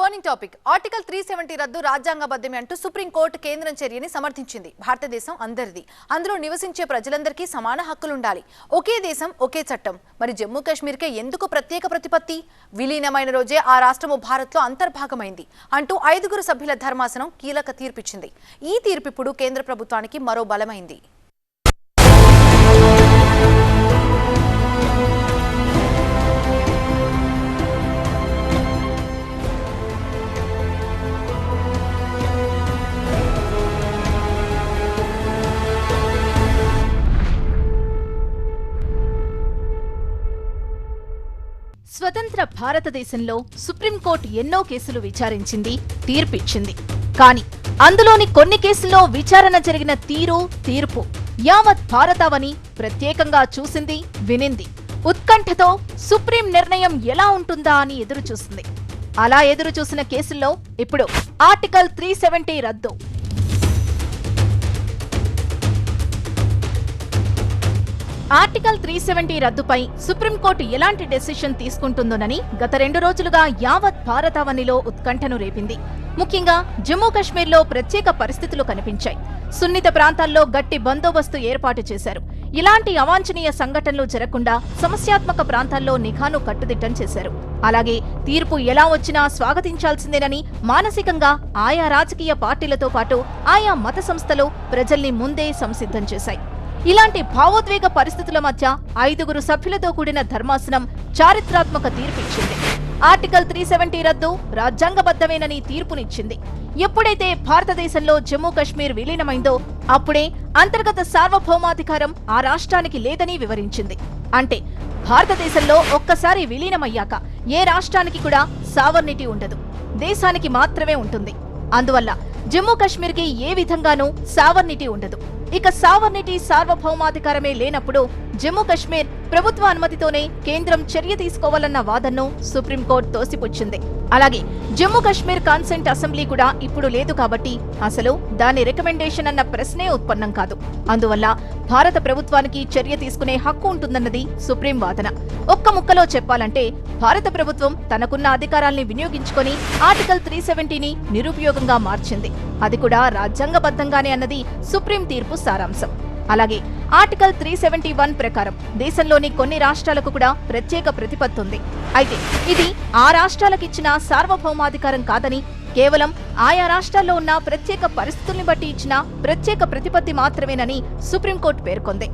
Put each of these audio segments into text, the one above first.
Burning topic article 370 రద్దు రాజ్యాంగబద్ధమే అంటూ supreme court కేంద్రం చర్యని సమర్థించింది. భారతదేశం అందరిది, అందులో నివసించే ప్రజలందరికీ సమాన హక్కులు ఉండాలి. ఒకే దేశం ఒకే చట్టం. మరి జమ్మూ కాశ్మీర్కే ఎందుకు ప్రత్యేక ప్రతిపత్తి? విలీనమైన రోజే ఆ రాష్ట్రము భారత్లో అంతర్భాగమైంది అంటూ 5 సభ్యుల ధర్మాసనం కీలక తీర్పిచ్చింది. ఈ తీర్పు ఇప్పుడు కేంద్ర ప్రభుత్వానికి మరో బలమైంది. స్వతంత్ర భారతదేశంలో సుప్రీంకోర్టు ఎన్నో కేసులు విచారించింది, తీర్పిచ్చింది. కానీ అందులోని కొన్ని కేసుల్లో విచారణ జరిగిన తీర్పు యావత్ భారతావని ప్రత్యేకంగా చూసింది, వినింది. ఉత్కంఠతో సుప్రీం నిర్ణయం ఎలా ఉంటుందా అని ఎదురుచూసింది. అలా ఎదురుచూసిన కేసుల్లో ఇప్పుడు ఆర్టికల్ 370 రద్దు. ఆర్టికల్ 370 రద్దుపై సుప్రీంకోర్టు ఎలాంటి డెసిషన్ తీసుకుంటుందోనని గత 2 రోజులుగా యావత్ భారతావనిలో ఉత్కంఠను రేపింది. ముఖ్యంగా జమ్మూ కాశ్మీర్లో ప్రత్యేక పరిస్థితులు కనిపించాయి. సున్నిత ప్రాంతాల్లో గట్టి బందోబస్తు ఏర్పాటు చేశారు. ఇలాంటి అవాంఛనీయ సంఘటనలు జరగకుండా సమస్యాత్మక ప్రాంతాల్లో నిఘాను కట్టుదిట్టం చేశారు. అలాగే తీర్పు ఎలా వచ్చినా స్వాగతించాల్సిందేనని మానసికంగా ఆయా రాజకీయ పార్టీలతో పాటు ఆయా మత సంస్థలు ప్రజల్ని ముందే సంసిద్ధం చేశాయి. ఇలాంటి భావోద్వేగ పరిస్థితుల మధ్య 5 సభ్యులతో కూడిన ధర్మాసనం చారిత్రాత్మక తీర్పిచ్చింది. ఆర్టికల్ 370 రద్దు రాజ్యాంగబద్ధమేనని తీర్పునిచ్చింది. ఎప్పుడైతే భారతదేశంలో జమ్మూ కాశ్మీర్ విలీనమైందో అప్పుడే అంతర్గత సార్వభౌమాధికారం ఆ రాష్ట్రానికి లేదని వివరించింది. అంటే భారతదేశంలో ఒక్కసారి విలీనమయ్యాక ఏ రాష్ట్రానికి కూడా సావర్నిటీ ఉండదు, దేశానికి మాత్రమే ఉంటుంది. అందువల్ల జమ్మూ కాశ్మీర్కి ఏ విధంగానూ సావర్నిటీ ఉండదు. ఇక సావర్నిటీ సార్వభౌమాధికారమే లేనప్పుడు జమ్మూ కాశ్మీర్ ప్రభుత్వ అనుమతితోనే కేంద్రం చర్య తీసుకోవాలన్న వాదనను సుప్రీంకోర్టు తోసిపుచ్చింది. అలాగే జమ్మూ కాశ్మీర్ కాన్సెంట్ అసెంబ్లీ కూడా ఇప్పుడు లేదు కాబట్టి అసలు దాని రికమెండేషన్ అన్న ప్రశ్నే ఉత్పన్నం కాదు. అందువల్ల భారత ప్రభుత్వానికి చర్య తీసుకునే హక్కు ఉంటుందన్నది సుప్రీం వాదన. ఒక్క ముక్కలో చెప్పాలంటే భారత ప్రభుత్వం తనకున్న అధికారాల్ని వినియోగించుకొని ఆర్టికల్ 370ని నిరుపయోగంగా మార్చింది. అది కూడా రాజ్యాంగబద్ధంగానే అన్నది సుప్రీం తీర్పు సారాంశం. అలాగే ఆర్టికల్ 371 ప్రకారం దేశంలోని కొన్ని రాష్ట్రాలకు కూడా ప్రత్యేక ప్రతిపత్తి ఉంది. అయితే ఇది ఆ రాష్ట్రాలకిచ్చిన సార్వభౌమాధికారం కాదని, కేవలం ఆయా రాష్ట్రాల్లో ఉన్న ప్రత్యేక పరిస్థితుల్ని బట్టి ఇచ్చిన ప్రత్యేక ప్రతిపత్తి మాత్రమేనని సుప్రీంకోర్టు పేర్కొంది.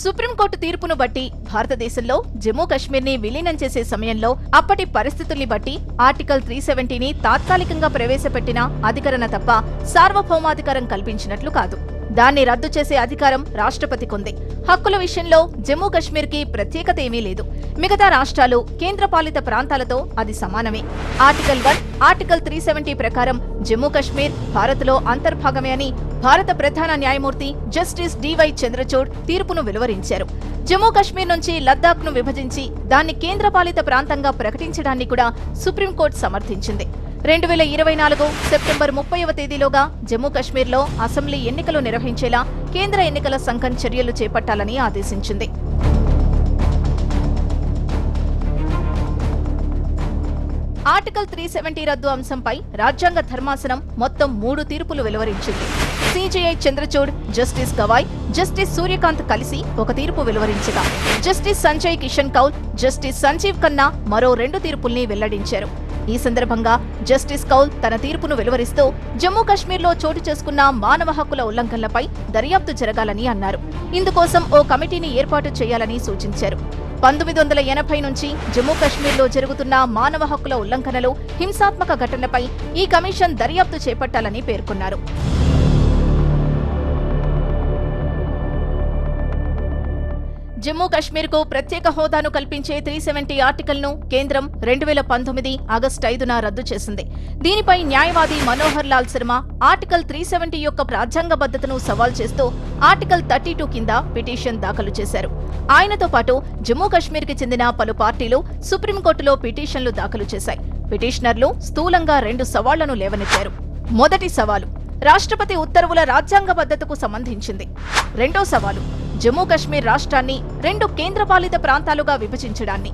సుప్రీంకోర్టు తీర్పును బట్టి భారతదేశంలో జమ్మూ కాశ్మీర్ని విలీనం చేసే సమయంలో అప్పటి పరిస్థితుల్ని బట్టి ఆర్టికల్ 370ని తాత్కాలికంగా ప్రవేశపెట్టిన అధికరణ తప్ప సార్వభౌమాధికారం కల్పించినట్లు కాదు. దాన్ని రద్దు చేసే అధికారం రాష్ట్రపతికుంది. హక్కుల విషయంలో జమ్మూ కాశ్మీర్కి ప్రత్యేకత ఏమీ లేదు. మిగతా రాష్ట్రాలు, కేంద్రపాలిత ప్రాంతాలతో అది సమానమే. ఆర్టికల్ 1, ఆర్టికల్ 370 ప్రకారం జమ్మూ కాశ్మీర్ భారత్లో అంతర్భాగమే అని భారత ప్రధాన న్యాయమూర్తి జస్టిస్ డివై చంద్రచూడ్ తీర్పును వెలువరించారు. జమ్మూ కాశ్మీర్ నుంచి లద్దాఖ్ను విభజించి దాన్ని కేంద్రపాలిత ప్రాంతంగా ప్రకటించడాన్ని కూడా సుప్రీంకోర్టు సమర్థించింది. 2024 సెప్టెంబర్ 30వ తేదీలోగా జమ్మూ కాశ్మీర్లో అసెంబ్లీ ఎన్నికలు నిర్వహించేలా కేంద్ర ఎన్నికల సంఘం చర్యలు చేపట్టాలని ఆదేశించింది. ఆర్టికల్ 370 రద్దు అంశంపై రాజ్యాంగ ధర్మాసనం మొత్తం 3 తీర్పులు వెలువరించింది. CJI Chandrachud, justice Gavai, justice Suryakant కలిసి ఒక తీర్పు వెలువరించగా జస్టిస్ సంజయ్ కిషన్ కౌల్, జస్టిస్ సంజీవ్ ఖన్నా మరో 2 తీర్పుల్ని వెల్లడించారు. ఈ సందర్భంగా జస్టిస్ కౌల్ తన తీర్పును వెలువరిస్తూ జమ్మూ కాశ్మీర్లో చోటు చేసుకున్న మానవ హక్కుల ఉల్లంఘనలపై దర్యాప్తు జరగాలని అన్నారు. ఇందుకోసం ఓ కమిటీని ఏర్పాటు చేయాలని సూచించారు. 1980 నుంచి జమ్మూ కాశ్మీర్లో జరుగుతున్న మానవ హక్కుల ఉల్లంఘనలు, హింసాత్మక ఘటనలపై ఈ కమిషన్ దర్యాప్తు చేపట్టాలని పేర్కొన్నారు. జమ్మూ కాశ్మీర్కు ప్రత్యేక హోదాను కల్పించే 370 ఆర్టికల్ను కేంద్రం 2019 ఆగస్టు 5న రద్దు చేసింది. దీనిపై న్యాయవాది మనోహర్ లాల్ శర్మ ఆర్టికల్ 370 యొక్క రాజ్యాంగబద్ధతను సవాల్ చేస్తూ ఆర్టికల్ 32 కింద పిటిషన్ దాఖలు చేశారు. ఆయనతో పాటు జమ్మూ కాశ్మీర్కి చెందిన పలు పార్టీలు సుప్రీంకోర్టులో పిటిషన్లు దాఖలు చేశాయి. పిటిషనర్లు స్థూలంగా 2 సవాళ్లను లేవనెత్తారు. మొదటి సవాలు రాష్ట్రపతి ఉత్తర్వుల రాజ్యాంగబద్ధతకు సంబంధించింది. రెండో సవాలు జమ్మూ కశ్మీర్ రాష్ట్రాన్ని 2 కేంద్రపాలిత ప్రాంతాలుగా విభజించడాన్ని.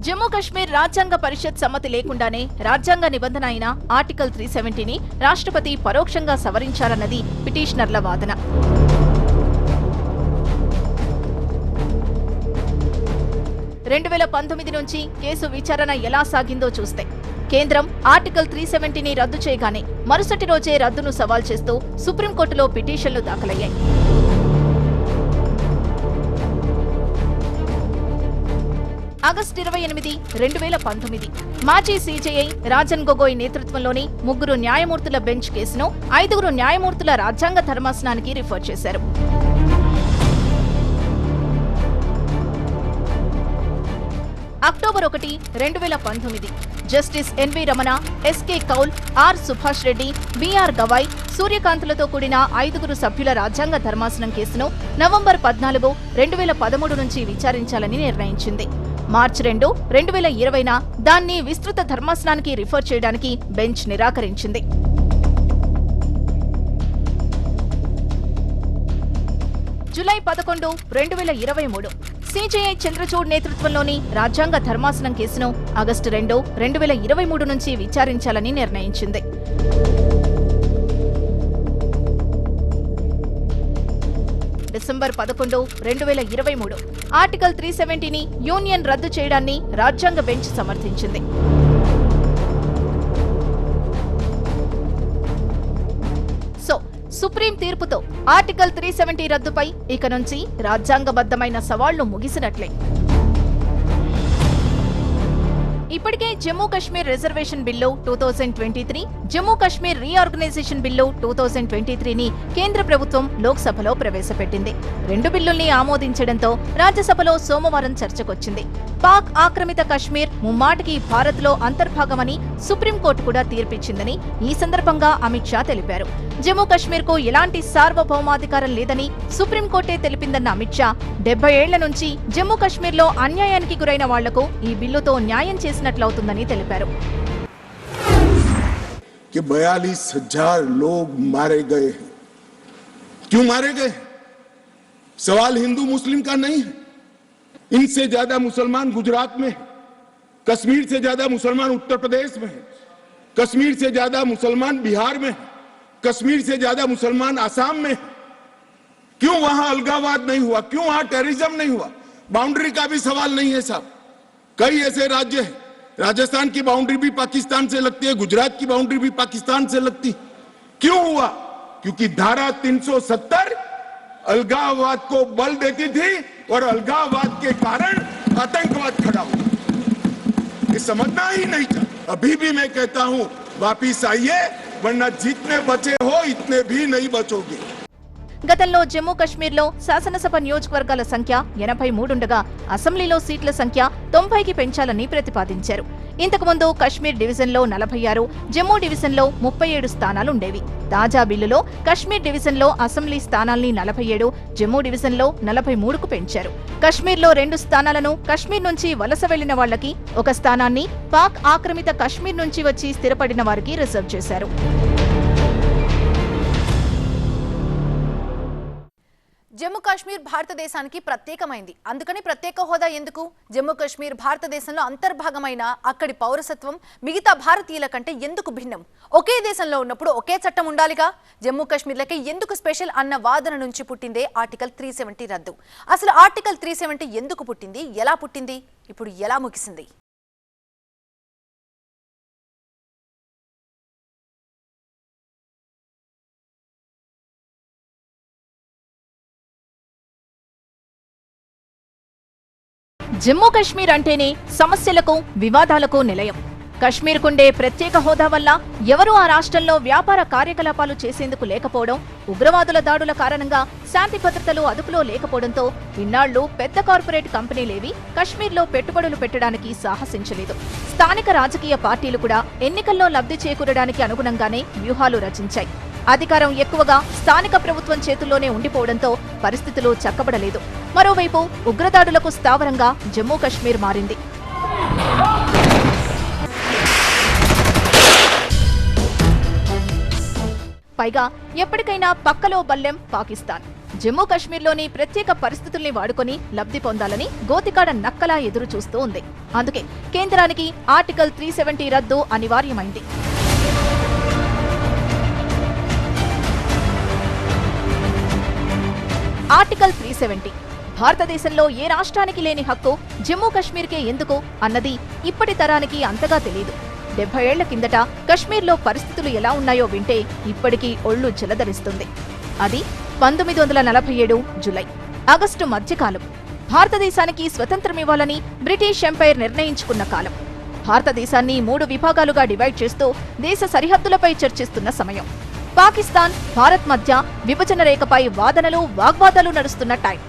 జమ్మూ కశ్మీర్ రాజ్యాంగ పరిషత్ సమ్మతి లేకుండానే రాజ్యాంగ నిబంధన అయిన ఆర్టికల్ 370ని రాష్ట్రపతి పరోక్షంగా సవరించారన్నది పిటిషనర్ల వాదన. రెండు 2019 నుంచి కేసు విచారణ ఎలా సాగిందో చూస్తే కేంద్రం ఆర్టికల్ 370ని రద్దు చేయగానే మరుసటి రోజే రద్దును సవాల్ చేస్తూ సుప్రీంకోర్టులో పిటిషన్లు దాఖలయ్యాయి. ఆగస్టు 28, 2019 మాజీ సీజేఐ రాజన్ గొగోయ్ నేతృత్వంలోని 3 న్యాయమూర్తుల బెంచ్ కేసును 5 న్యాయమూర్తుల రాజ్యాంగ ధర్మాసనానికి రిఫర్ చేశారు. అక్టోబర్ 1, 2019 జస్టిస్ ఎన్వి రమణ, ఎస్కే కౌల్, ఆర్ సుభాష్ రెడ్డి, బిఆర్ గవాయ్, సూర్యకాంత్లతో కూడిన 5 సభ్యుల రాజ్యాంగ ధర్మాసనం కేసును నవంబర్ 14, 2013 నుంచి విచారించాలని నిర్ణయించింది. మార్చి 2, 2020న దాన్ని విస్తృత ధర్మాసనానికి రిఫర్ చేయడానికి బెంచ్ నిరాకరించింది. జూలై 11, 2023 సీజేఐ చంద్రచూడ్ నేతృత్వంలోని రాజ్యాంగ ధర్మాసనం కేసును ఆగస్టు 2, 2023 నుంచి విచారించాలని నిర్ణయించింది. డిసెంబర్ 11, 2023 ఆర్టికల్ 370ని యూనియన్ రద్దు చేయడాన్ని రాజ్యాంగ బెంచ్ సమర్థించింది. సో సుప్రీం తీర్పుతో ఆర్టికల్ 370 రద్దుపై ఇక నుంచి రాజ్యాంగబద్ధమైన సవాళ్లు ముగిసినట్లే. ఇప్పటికే Jammu Kashmir reservation bill 2023, Jammu Kashmir reorganisation bill 2023ని కేంద్ర ప్రభుత్వం లోక్సభలో ప్రవేశపెట్టింది. 2 బిల్లుల్ని ఆమోదించడంతో రాజ్యసభలో సోమవారం చర్చకొచ్చింది. పాక్ ఆక్రమిత కశ్మీర్ ముమ్మాటికి భారత్లో అంతర్భాగమని సుప్రీంకోర్టు కూడా తీర్పిచ్చిందని ఈ సందర్భంగా అమిత్ షా తెలిపారు. జమ్మూ కశ్మీర్కు ఎలాంటి సార్వభౌమాధికారం లేదని సుప్రీంకోర్టే తెలిపిందన్న అమిత్ షా 70 ఏళ్ల నుంచి జమ్మూ కశ్మీర్లో అన్యాయానికి గురైన వాళ్లకు ఈ బిల్లుతో న్యాయం చేసినట్లవుతుందని తెలిపారు. 42,000 लोग मारे गए। क्यों मारे गए? सवाल हिंदू मुस्लिम का नहीं है। इनसे ज्यादा मुसलमान गुजरात में है, कश्मीर से ज्यादा मुसलमान उत्तर प्रदेश में है, कश्मीर से ज्यादा मुसलमान बिहार में है, कश्मीर से ज्यादा मुसलमान आसाम में है। क्यों वहां अलगाववाद नहीं हुआ? क्यों वहां टेररिज्म नहीं हुआ? बाउंड्री का भी सवाल नहीं है साहब। कई ऐसे राज्य हैं, राजस्थान की बाउंड्री भी पाकिस्तान से लगती है, गुजरात की बाउंड्री भी पाकिस्तान से लगती। क्यों हुआ? क्योंकि धारा 370 अलगाववाद को बल देती थी और अलगाववाद के कारण आतंकवाद खड़ा हुआ। ये समझना ही नहीं था। अभी भी मैं कहता हूं, वापिस आइए, वरना जितने बचे हो इतने भी नहीं बचोगे। గతంలో జమ్మూ కశ్మీర్లో శాసనసభ నియోజకవర్గాల సంఖ్య 83 ఉండగా అసెంబ్లీలో సీట్ల సంఖ్య 90కి పెంచాలని ప్రతిపాదించారు. ఇంతకుముందు కశ్మీర్ డివిజన్లో 46, జమ్మూ డివిజన్లో 37 స్థానాలుండేవి. తాజా బిల్లులో కశ్మీర్ డివిజన్లో అసెంబ్లీ స్థానాల్ని 47, జమ్మూ డివిజన్లో 43కు పెంచారు. కశ్మీర్లో 2 స్థానాలను కశ్మీర్ నుంచి వలస వెళ్లిన వాళ్లకి, 1 స్థానాన్ని పాక్ ఆక్రమిత కశ్మీర్ నుంచి వచ్చి స్థిరపడిన వారికి రిజర్వ్ చేశారు. జమ్మూ కాశ్మీర్ భారతదేశానికి ప్రత్యేకమైంది. అందుకని ప్రత్యేక హోదా ఎందుకు? జమ్మూ కాశ్మీర్ భారతదేశంలో అంతర్భాగమైన అక్కడి పౌరసత్వం మిగతా భారతీయుల కంటే ఎందుకు భిన్నం? ఒకే దేశంలో ఉన్నప్పుడు ఒకే చట్టం ఉండాలిగా. జమ్మూ కాశ్మీర్లకి ఎందుకు స్పెషల్ అన్న వాదన నుంచి పుట్టిందే ఆర్టికల్ 370 రద్దు. అసలు ఆర్టికల్ 370 ఎందుకు పుట్టింది, ఎలా పుట్టింది, ఇప్పుడు ఎలా ముగిసింది? జమ్మూ కశ్మీర్ అంటేనే సమస్యలకు, వివాదాలకు నిలయం. కశ్మీర్కుండే ప్రత్యేక హోదా వల్ల ఎవరూ ఆ రాష్ట్రంలో వ్యాపార కార్యకలాపాలు చేసేందుకు లేకపోవడం, ఉగ్రవాదుల దాడుల కారణంగా శాంతి భద్రతలు అదుపులో లేకపోవడంతో ఇన్నాళ్లు పెద్ద కార్పొరేట్ కంపెనీలేవి కశ్మీర్లో పెట్టుబడులు పెట్టడానికి సాహసించలేదు. స్థానిక రాజకీయ పార్టీలు కూడా ఎన్నికల్లో లబ్ధి చేకూరడానికి అనుగుణంగానే వ్యూహాలు రచించాయి. అధికారం ఎక్కువగా స్థానిక ప్రభుత్వం చేతుల్లోనే ఉండిపోవడంతో పరిస్థితులు చక్కబడలేదు. మరోవైపు ఉగ్రదాడులకు స్థావరంగా జమ్మూ కశ్మీర్ మారింది. పైగా ఎప్పటికైనా పక్కలో బల్లెం పాకిస్తాన్. జమ్మూ కశ్మీర్లోని ప్రత్యేక పరిస్థితుల్ని వాడుకొని లబ్ధి పొందాలని గోతికాడ నక్కలా ఎదురు చూస్తూ ఉంది. అందుకే కేంద్రానికి ఆర్టికల్ 370 రద్దు అనివార్యమైంది. ఆర్టికల్ 370 భారతదేశంలో ఏ రాష్ట్రానికి లేని హక్కు జమ్మూ కశ్మీర్కే ఎందుకు అన్నది ఇప్పటి తరానికి అంతగా తెలియదు. 70 ఏళ్ల కిందట కశ్మీర్లో పరిస్థితులు ఎలా ఉన్నాయో వింటే ఇప్పటికీ ఒళ్ళు జలధరిస్తుంది. అది 1947 జులై, ఆగస్టు మధ్యకాలం. భారతదేశానికి స్వతంత్రమివ్వాలని బ్రిటిష్ ఎంపైర్ నిర్ణయించుకున్న కాలం. భారతదేశాన్ని 3 విభాగాలుగా డివైడ్ చేస్తూ దేశ సరిహద్దులపై చర్చిస్తున్న సమయం. పాకిస్తాన్, భారత్ మధ్య విభజన రేఖపై వాదనలు, వాగ్వాదాలు నడుస్తున్న టైం.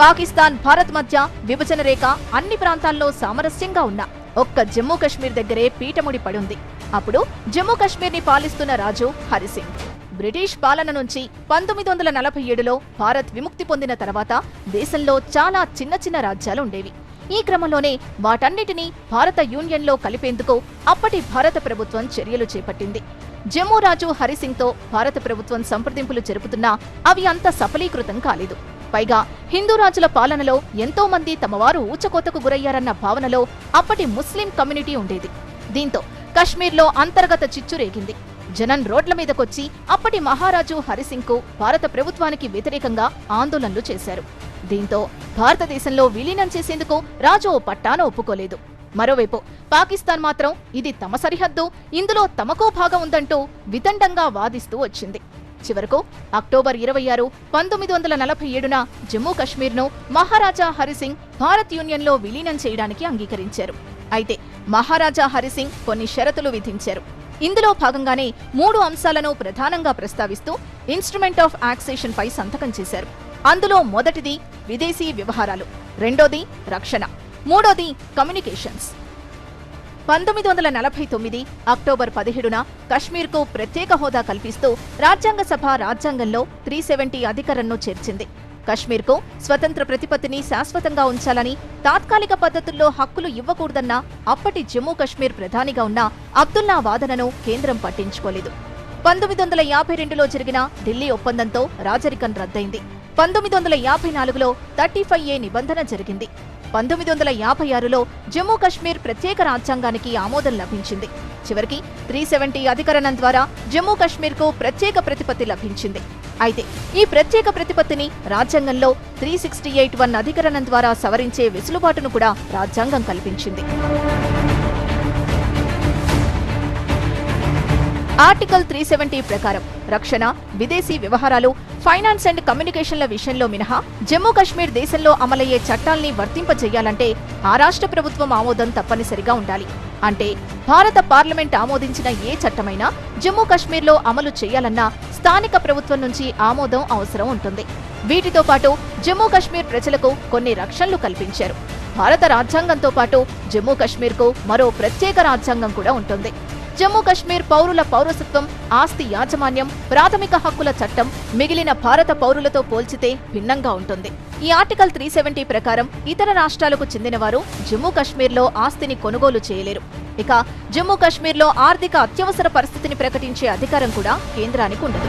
పాకిస్తాన్, భారత్ మధ్య విభజన రేఖ అన్ని ప్రాంతాల్లో సామరస్యంగా ఉన్న ఒక్క జమ్మూ కశ్మీర్ దగ్గరే పీటముడి పడుంది. అప్పుడు జమ్మూ కశ్మీర్ని పాలిస్తున్న రాజు హరిసింగ్. బ్రిటిష్ పాలన నుంచి 1947లో భారత్ విముక్తి పొందిన తర్వాత దేశంలో చాలా చిన్న చిన్న రాజ్యాలు ఉండేవి. ఈ క్రమంలోనే వాటన్నిటినీ భారత యూనియన్లో కలిపేందుకు అప్పటి భారత ప్రభుత్వం చర్యలు చేపట్టింది. జమ్మూ రాజు హరిసింగ్తో భారత ప్రభుత్వం సంప్రదింపులు జరుపుతున్నా అవి అంత సఫలీకృతం కాలేదు. పైగా హిందూ రాజుల పాలనలో ఎంతో మంది తమవారు ఊచకోతకు గురయ్యారన్న భావనలో అప్పటి ముస్లిం కమ్యూనిటీ ఉండేది. దీంతో కశ్మీర్లో అంతర్గత చిచ్చు రేగింది. జనం రోడ్ల మీదకొచ్చి అప్పటి మహారాజు హరిసింగ్కు భారత ప్రభుత్వానికి వ్యతిరేకంగా ఆందోళనలు చేశారు. దీంతో భారతదేశంలో విలీనం చేసేందుకు రాజు పట్టాన ఒప్పుకోలేదు. మరోవైపు పాకిస్తాన్ మాత్రం ఇది తమ సరిహద్దు, ఇందులో తమకో భాగం ఉందంటూ వితండంగా వాదిస్తూ వచ్చింది. చివరకు అక్టోబర్ 26, 1947న జమ్మూ కశ్మీర్ను మహారాజా హరిసింగ్ భారత్ యూనియన్లో విలీనం చేయడానికి అంగీకరించారు. అయితే మహారాజా హరిసింగ్ కొన్ని షరతులు విధించారు. ఇందులో భాగంగానే 3 అంశాలను ప్రధానంగా ప్రస్తావిస్తూ ఇన్స్ట్రుమెంట్ ఆఫ్ యాక్సేషన్ పై సంతకం చేశారు. అందులో మొదటిది విదేశీ వ్యవహారాలు, రెండోది రక్షణ, మూడోది కమ్యూనికేషన్స్. 1949 అక్టోబర్ 17న కశ్మీర్కు ప్రత్యేక హోదా కల్పిస్తూ రాజ్యాంగ సభ రాజ్యాంగంలో 370 అధికరణను చేర్చింది. కశ్మీర్కు స్వతంత్ర ప్రతిపత్తిని శాశ్వతంగా ఉంచాలని, తాత్కాలిక పద్ధతుల్లో హక్కులు ఇవ్వకూడదన్న అప్పటి జమ్మూ కశ్మీర్ ప్రధానిగా ఉన్న అబ్దుల్లా వాదనను కేంద్రం పట్టించుకోలేదు. 1952లో జరిగిన ఢిల్లీ ఒప్పందంతో రాజరికం రద్దయింది. 1954లో 35A నిబంధన జరిగింది. 1956లో జమ్మూ కశ్మీర్ ప్రత్యేక రాజ్యాంగానికి ఆమోదం లభించింది. చివరికి 370 అధికరణం ద్వారా జమ్మూ కశ్మీర్కు ప్రత్యేక ప్రతిపత్తి లభించింది. అయితే ఈ ప్రత్యేక ప్రతిపత్తిని రాజ్యాంగంలో 368(1) అధికరణం ద్వారా సవరించే వెసులుబాటును కూడా రాజ్యాంగం కల్పించింది. ఆర్టికల్ 370 ప్రకారం రక్షణ, విదేశీ వ్యవహారాలు, ఫైనాన్స్ అండ్ కమ్యూనికేషన్ల విషయంలో మినహా జమ్మూ కశ్మీర్ దేశంలో అమలయ్యే చట్టాల్ని వర్తింపజేయాలంటే ఆ రాష్ట్ర ప్రభుత్వం ఆమోదం తప్పనిసరిగా ఉండాలి. అంటే భారత పార్లమెంట్ ఆమోదించిన ఏ చట్టమైనా జమ్మూ కశ్మీర్లో అమలు చేయాలన్నా స్థానిక ప్రభుత్వం నుంచి ఆమోదం అవసరం ఉంటుంది. వీటితో పాటు జమ్మూ కశ్మీర్ ప్రజలకు కొన్ని రక్షణలు కల్పించారు. భారత రాజ్యాంగంతో పాటు జమ్మూ కశ్మీర్కు మరో ప్రత్యేక రాజ్యాంగం కూడా ఉంటుంది. జమ్మూ కశ్మీర్ పౌరుల పౌరసత్వం, ఆస్తి యాజమాన్యం, ప్రాథమిక హక్కుల చట్టం మిగిలిన భారత పౌరులతో పోల్చితే భిన్నంగా ఉంటుంది. ఈ ఆర్టికల్ 370 ప్రకారం ఇతర రాష్ట్రాలకు చెందినవారు జమ్మూ కశ్మీర్లో ఆస్తిని కొనుగోలు చేయలేరు. ఇక జమ్మూ కశ్మీర్లో ఆర్థిక అత్యవసర పరిస్థితిని ప్రకటించే అధికారం కూడా కేంద్రానికి ఉండదు.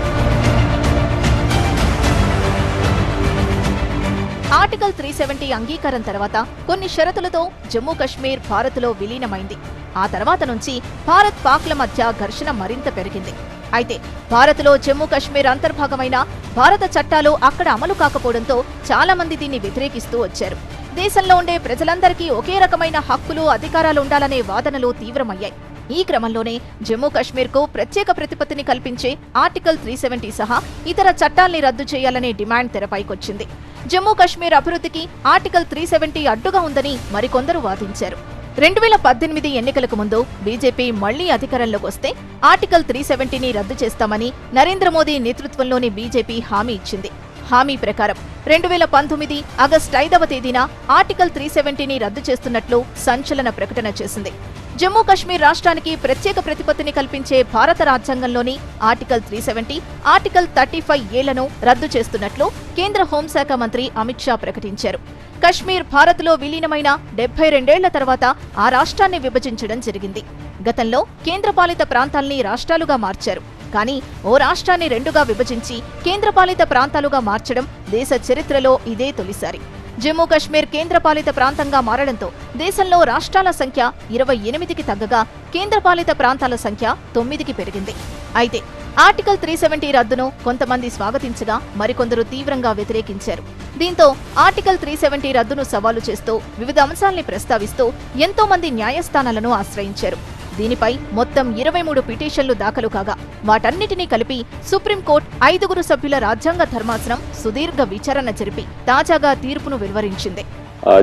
ఆర్టికల్ 370 అంగీకారం తర్వాత కొన్ని షరతులతో జమ్మూ కశ్మీర్ భారత్లో విలీనమైంది. ఆ తర్వాత నుంచి భారత్ పాక్ల మధ్య ఘర్షణ మరింత పెరిగింది. అయితే భారత్లో జమ్మూ కశ్మీర్ అంతర్భాగమైన భారత చట్టాలు అక్కడ అమలు కాకపోవడంతో చాలా మంది దీన్ని వ్యతిరేకిస్తూ వచ్చారు. దేశంలో ఉండే ప్రజలందరికీ ఒకే రకమైన హక్కులు, అధికారాలు ఉండాలనే వాదనలు తీవ్రమయ్యాయి. ఈ క్రమంలోనే జమ్మూ కశ్మీర్కు ప్రత్యేక ప్రతిపత్తిని కల్పించే ఆర్టికల్ 370 సహా ఇతర చట్టాల్ని రద్దు చేయాలనే డిమాండ్ తెరపైకొచ్చింది. జమ్మూ కశ్మీర్ అభివృద్ధికి ఆర్టికల్ 370 అడ్డుగా ఉందని మరికొందరు వాదించారు. 2018 ఎన్నికలకు ముందు బీజేపీ మళ్లీ అధికారంలోకి వస్తే ఆర్టికల్ 370ని రద్దు చేస్తామని నరేంద్ర మోదీ నేతృత్వంలోని బీజేపీ హామీ ఇచ్చింది. హామీ ప్రకారం 2019 ఆగస్టు 5వ తేదీన ఆర్టికల్ 370ని రద్దు చేస్తున్నట్లు సంచలన ప్రకటన చేసింది. జమ్మూ కశ్మీర్ రాష్ట్రానికి ప్రత్యేక ప్రతిపత్తిని కల్పించే భారత రాజ్యాంగంలోని ఆర్టికల్ 370, ఆర్టికల్ 35Aలను రద్దు చేస్తున్నట్లు కేంద్ర హోంశాఖ మంత్రి అమిత్ షా ప్రకటించారు. కశ్మీర్ భారత్లో విలీనమైన 72 ఏళ్ల తర్వాత ఆ రాష్ట్రాన్ని విభజించడం జరిగింది. గతంలో కేంద్రపాలిత ప్రాంతాల్ని రాష్ట్రాలుగా మార్చారు. కానీ ఓ రాష్ట్రాన్ని రెండుగా విభజించి కేంద్రపాలిత ప్రాంతాలుగా మార్చడం దేశ చరిత్రలో ఇదే తొలిసారి. జమ్మూ కశ్మీర్ కేంద్రపాలిత ప్రాంతంగా మారడంతో దేశంలో రాష్ట్రాల సంఖ్య 28కి తగ్గగా కేంద్రపాలిత ప్రాంతాల సంఖ్య 9కి పెరిగింది. అయితే ఆర్టికల్ 370 రద్దును కొంతమంది స్వాగతించగా మరికొందరు తీవ్రంగా వ్యతిరేకించారు. దీంతో ఆర్టికల్ 370 రద్దును సవాలు చేస్తూ వివిధ అంశాల్ని ప్రస్తావిస్తూ ఎంతో మంది న్యాయస్థానాలను ఆశ్రయించారు. దీనిపై మొత్తం 23 పిటిషన్లు దాఖలు కాగా వాటన్నిటినీ కలిపి సుప్రీంకోర్టు 5 సభ్యుల రాజ్యాంగ ధర్మాసనం సుదీర్ఘ విచారణ జరిపి తాజాగా తీర్పును వెలువరించింది.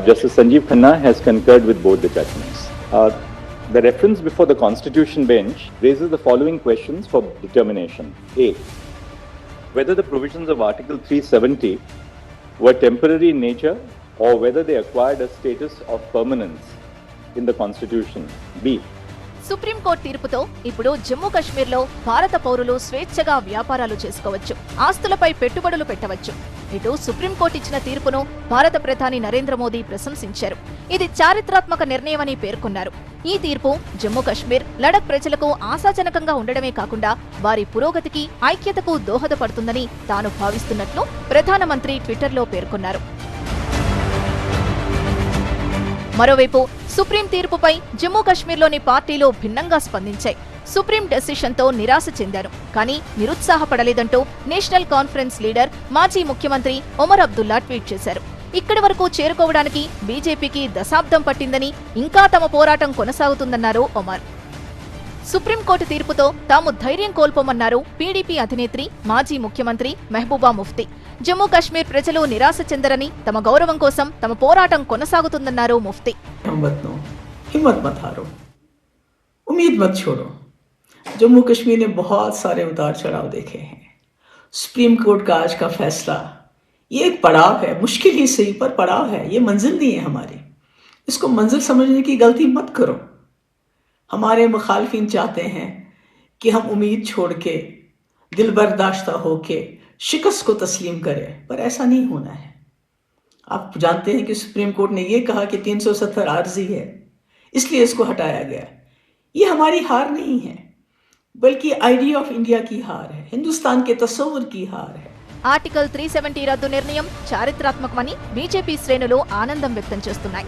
Justice Sanjeev Khanna has concurred with both the judgments. The reference before the Constitution bench raises the following questions for determination. A. Whether the provisions of Article 370 were temporary in nature or whether they acquired a status of permanence in the Constitution. B. Supreme court తీర్పుతో ఇప్పుడు జమ్మూ కశ్మీర్లో భారత పౌరులు స్వేచ్ఛగా వ్యాపారాలు చేసుకోవచ్చు, ఆస్తులపై పెట్టుబడులు పెట్టవచ్చు. ఇటు సుప్రీంకోర్టు ఇచ్చిన తీర్పును భారత ప్రధాని నరేంద్ర మోదీ ప్రశంసించారు. ఇది చారిత్రాత్మక నిర్ణయమని పేర్కొన్నారు. ఈ తీర్పు జమ్మూ కశ్మీర్, లడఖ్ ప్రజలకు ఆశాజనకంగా ఉండడమే కాకుండా వారి పురోగతికి, ఐక్యతకు దోహదపడుతుందని తాను భావిస్తున్నట్లు ప్రధానమంత్రి ట్విట్టర్లో పేర్కొన్నారు. మరోవైపు సుప్రీం తీర్పుపై జమ్మూ కశ్మీర్లోని పార్టీలు భిన్నంగా స్పందించాయి. సుప్రీం డెసిషన్తో నిరాశ చెందారు, కానీ నిరుత్సాహపడలేదంటూ నేషనల్ కాన్ఫరెన్స్ లీడర్, మాజీ ముఖ్యమంత్రి ఒమర్ అబ్దుల్లా ట్వీట్ చేశారు. ఇక్కడి వరకు చేరుకోవడానికి బీజేపీకి దశాబ్దం పట్టిందని, ఇంకా తమ పోరాటం కొనసాగుతుందన్నారు ఒమర్. సుప్రీంకోర్టు తీర్పుతో తాము ధైర్యం కోల్పోమన్నారు పీడీపీ అధినేత్రి, మాజీ ముఖ్యమంత్రి మెహబూబా ముఫ్తీ. జమ్మూ కశ్మీర్ ప్రజలు నిరాశ చెందరని, తమ గౌరవం కోసం తమ పోరాటం కొనసాగుతుందన్నారు ముఫ్తీ. हिम्मत मत हारो, उम्मीद मत छोड़ो। जम्मू कश्मीर ने बहुत सारे उतार चढ़ाव देखे हैं। सुप्रीम कोर्ट का आज का फैसला ये एक पड़ाव है, मुश्किल ही सही पर पड़ाव है, ये मंजिल नहीं है हमारी। इसको मंजिल समझने की गलती मत करो। हमारे मुखालफिन चाहते हैं कि हम उम्मीद छोड़ के, दिल बर्दाश्ता होके शिकस्त को तस्लीम करें, पर ऐसा नहीं होना है। आप जानते हैं कि सुप्रीम कोर्ट ने यह कहा कि 370 आर्जी है, इसलिए इसको हटाया गया। ये हमारी हार नहीं है, बल्कि आइडिया ऑफ इंडिया की हार है, हिंदुस्तान के तस्वुर की हार है। ఆర్టికల్ 370 రద్దు నిర్ణయం చారిత్రాత్మకమని బీజేపీ శ్రేణులు ఆనందం వ్యక్తం చేస్తున్నాయి.